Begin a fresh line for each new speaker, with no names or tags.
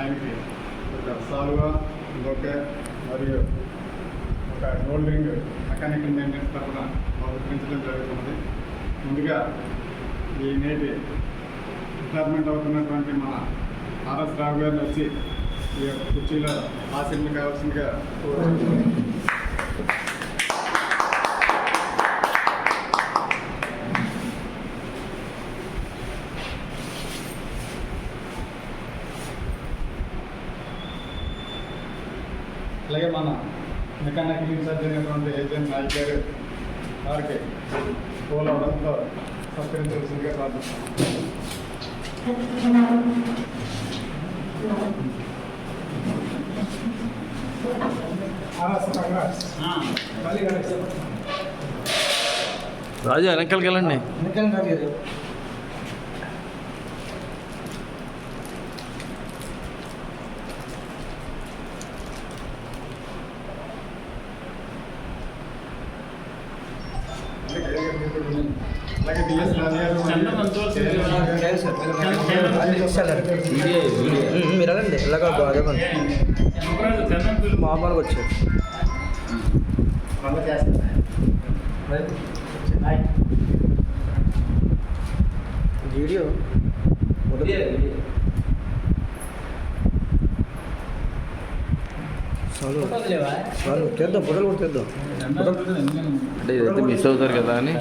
ఆయనకి ఒక సాల్వా బొకే మరియు ఒక గోల్డ్ రింగ్ మెకానికల్ మెయింటెనెన్స్ తరఫున వివరించడం జరుగుతున్నది. ముందుగా ఈ నేటి రిటైర్మెంట్ అవుతున్నటువంటి మన ఆర్ఎస్ రావు గారిని వచ్చి ఈ యొక్క కుర్చీలో ఆశీర్లు కావాల్సిందిగా అలాగే మన మెకానికల్ ఇన్ఛార్జ్ అయినటువంటి ఏజెంట్ నాయక్ గారు వారికి పూల అవడంతో సత్కరించవలసిందిగా ప్రార్థిస్తున్నాం.
రాజు వెనకాలకి వెళ్ళండి.
అలాగే డిఎస్ రాజు
మీరు అనండి ఇలాగ బాగుంది మామూలుగా వచ్చారు వీడియో చాలు చేద్దాం ఫోటోలు కూడా చేద్దాం
అంటే ఇదైతే మిస్ అవుతారు కదా అని